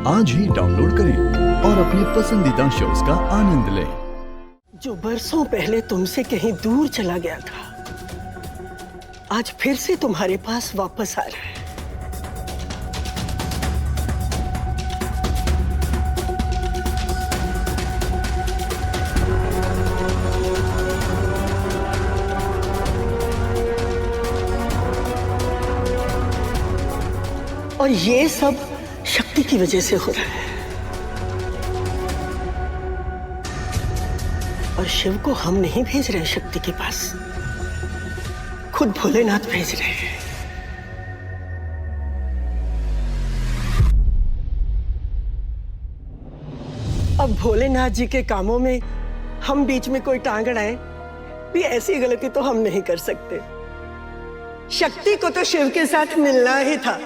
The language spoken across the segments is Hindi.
आज ही डाउनलोड करें और अपने पसंदीदा शोज का आनंद लें। जो बरसों पहले तुमसे कहीं दूर चला गया था, आज फिर से तुम्हारे पास वापस आ रहा है। और ये सब शक्ति की वजह से हो रहा है। और शिव को हम नहीं भेज रहे शक्ति के पास, खुद भोलेनाथ भेज रहे हैं। अब भोलेनाथ जी के कामों में हम बीच में कोई टांग अड़ाए, भी ऐसी गलती तो हम नहीं कर सकते। शक्ति को तो शिव के साथ मिलना ही था।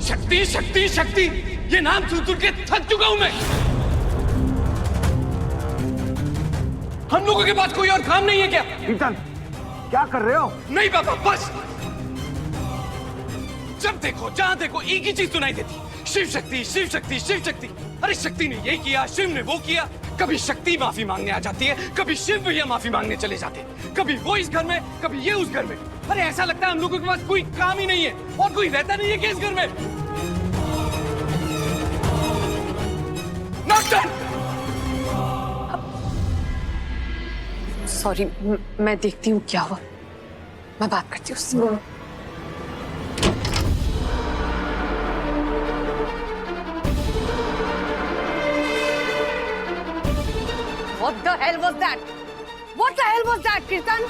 शक्ति शक्ति शक्ति, ये नाम सुन के थक चुका हूं मैं। हम लोगों के पास कोई और काम नहीं है क्या? कीर्तन, क्या कर रहे हो? नहीं पापा, बस। जब देखो जहां देखो एक ही चीज सुनाई देती, शिव शक्ति शिव शक्ति शिव शक्ति। अरे शक्ति ने ये किया, शिव ने वो किया। कभी शक्ति माफी मांगने आ जाती है, कभी शिव भैया माफी मांगने चले जाते हैं। कभी वो इस घर में, कभी ये उस घर में। अरे ऐसा लगता है हम लोगों के पास कोई काम ही नहीं है और कोई रहता नहीं है कि इस घर में। सॉरी, मैं देखती हूँ क्या हुआ, मैं बात करती हूँ उससे। What the hell was that? What the hell was that, कीर्तन?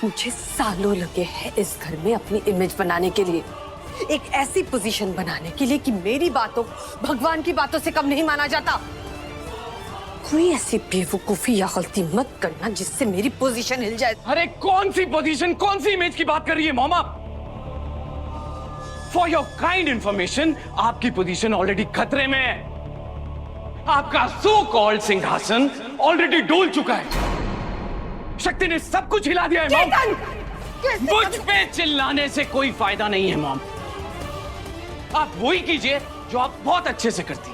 मुझे सालों लगे हैं इस घर में अपनी इमेज बनाने के लिए, एक ऐसी पोजीशन बनाने के लिए कि मेरी बातों भगवान की बातों से कम नहीं माना जाता। कोई ऐसी बेवकूफी या गलती मत करना जिससे मेरी पोजीशन हिल जाए। अरे कौन सी पोजीशन, कौन सी इमेज की बात कर रही है mom? For your kind information, आपकी पोजीशन ऑलरेडी खतरे में है। आपका सो कॉल्ड सिंहासन ऑलरेडी डोल चुका है। शक्ति ने सब कुछ हिला दिया है मॉम। मुझ पे चिल्लाने से कोई फायदा नहीं है मॉम। आप वही कीजिए जो आप बहुत अच्छे से करती,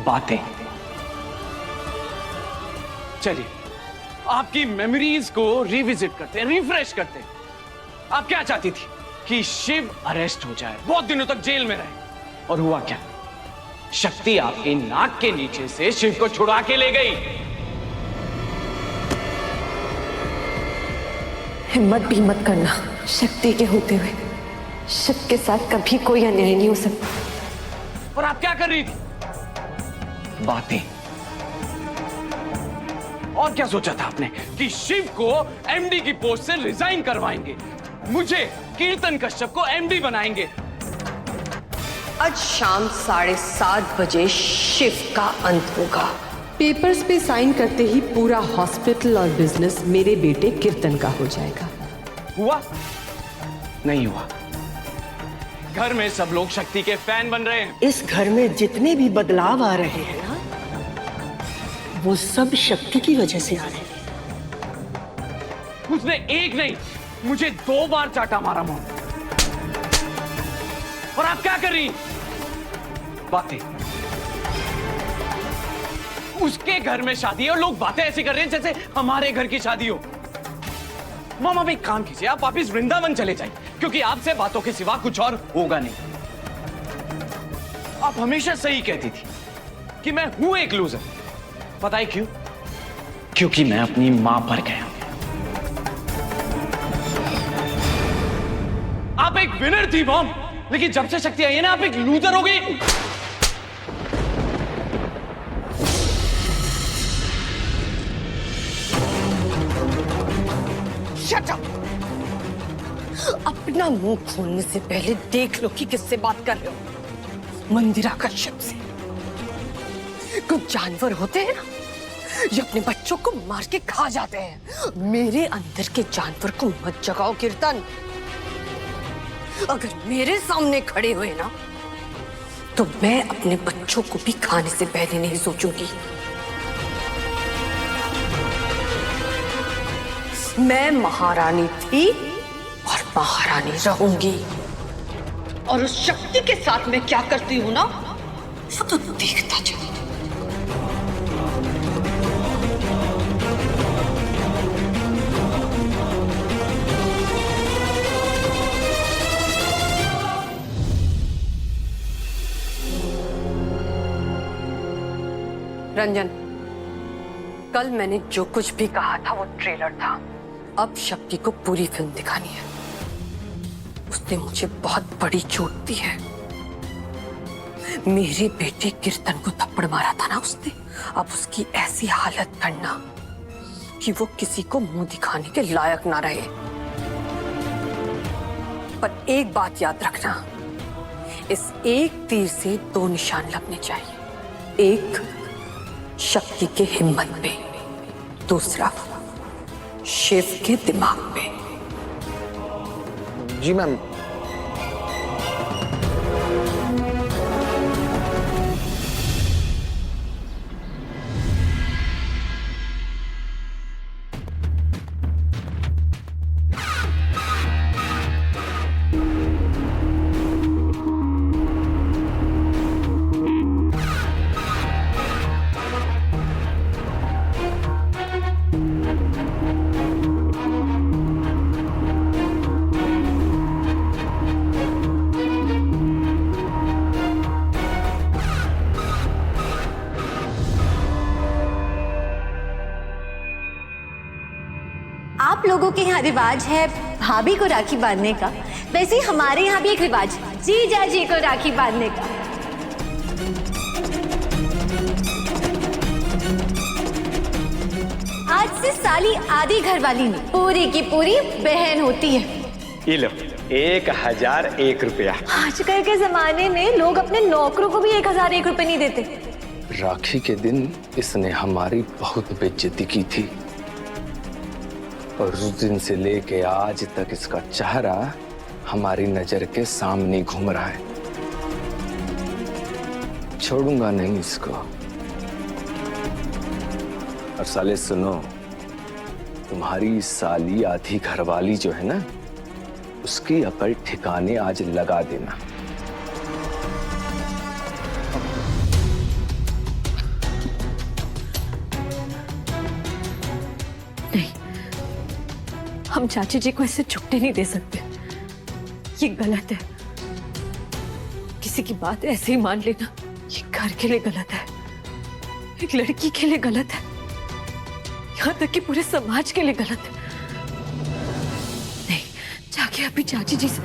बातें। चलिए आपकी मेमोरीज को रिविजिट करते हैं, रिफ्रेश करते हैं। आप क्या चाहती थी? कि शिव अरेस्ट हो जाए, बहुत दिनों तक जेल में रहे। और हुआ क्या? शक्ति आपके नाक के नीचे से शिव को छुड़ा के ले गई। हिम्मत भी मत करना, शक्ति के होते हुए शिव के साथ कभी कोई अन्याय नहीं हो सकता। और आप क्या कर रही थी? बातें। और क्या सोचा था आपने कि शिव को एमडी की पोस्ट से रिजाइन करवाएंगे, मुझे कीर्तन कश्यप को एमडी बनाएंगे? आज शाम 7:30 बजे शिव का अंत होगा। पेपर्स पे साइन करते ही पूरा हॉस्पिटल और बिजनेस मेरे बेटे कीर्तन का हो जाएगा। हुआ? नहीं हुआ। घर में सब लोग शक्ति के फैन बन रहे हैं। इस घर में जितने भी बदलाव आ रहे हैं ना, वो सब शक्ति की वजह से आ रहे हैं। उसने एक नहीं, मुझे 2 बार चाटा मारा मॉम। और आप क्या कर रही? बातें। उसके घर में शादी है और लोग बातें ऐसी कर रहे हैं जैसे हमारे घर की शादी हो। मॉम आप एक काम कीजिए, आप वापिस वृंदावन चले जाइए, क्योंकि आपसे बातों के सिवा कुछ और होगा नहीं। आप हमेशा सही कहती थी कि मैं हूं एक लूजर। पता है क्यों? क्योंकि मैं अपनी मां पर गया। आप एक विनर थी मॉम, लेकिन जब से शक्ति आई है ना, आप एक लूजर हो गई। Shut up! अपना मुंह खोलने से पहले देख लो कि किससे बात कर रहे हो। मंदिरा कश्यप से। कुछ जानवर होते हैं ना, जो अपने बच्चों को मार के खा जाते हैं। मेरे अंदर के जानवर को मत जगाओ कीर्तन। अगर मेरे सामने खड़े हुए ना, तो मैं अपने बच्चों को भी खाने से पहले नहीं सोचूंगी। मैं महारानी थी और महारानी रहूंगी। और उस शक्ति के साथ मैं क्या करती हूँ ना, वो तो देखता जाओ। रंजन, कल मैंने जो कुछ भी कहा था वो ट्रेलर था। अब शक्ति को पूरी फिल्म दिखानी है। उसने मुझे बहुत बड़ी चोट दी है। मेरे बेटे कीर्तन को थप्पड़ मारा था ना उसने, अब उसकी ऐसी हालत करना कि वो किसी को मुंह दिखाने के लायक ना रहे। पर एक बात याद रखना, इस एक तीर से दो निशान लगने चाहिए। एक शक्ति के हिम्मत पे, दूसरा शिव के दिमाग पे। जी मैम। आप लोगों के यहाँ रिवाज है भाभी को राखी बांधने का, वैसे ही हमारे यहाँ भी एक रिवाज है जीजा जी को राखी बांधने का। आज से साली आधी घरवाली नहीं, पूरी की पूरी बहन होती है। ये लो 1001 रुपया। आजकल के जमाने में लोग अपने नौकरों को भी 1001 रुपए नहीं देते। राखी के दिन इसने हमारी बहुत बेइज्जती की थी और उस दिन से लेके आज तक इसका चेहरा हमारी नजर के सामने घूम रहा है। छोड़ूंगा नहीं इसको। और साले सुनो, तुम्हारी साली आधी घरवाली जो है ना, उसकी अकल ठिकाने आज लगा देना। हम चाची जी को ऐसे छुट्टी नहीं दे सकते, ये गलत है। किसी की बात ऐसे ही मान लेना ये घर के लिए गलत है, एक लड़की के लिए गलत है, यहाँ तक कि पूरे समाज के लिए गलत है। नहीं, जाके अभी चाची जी से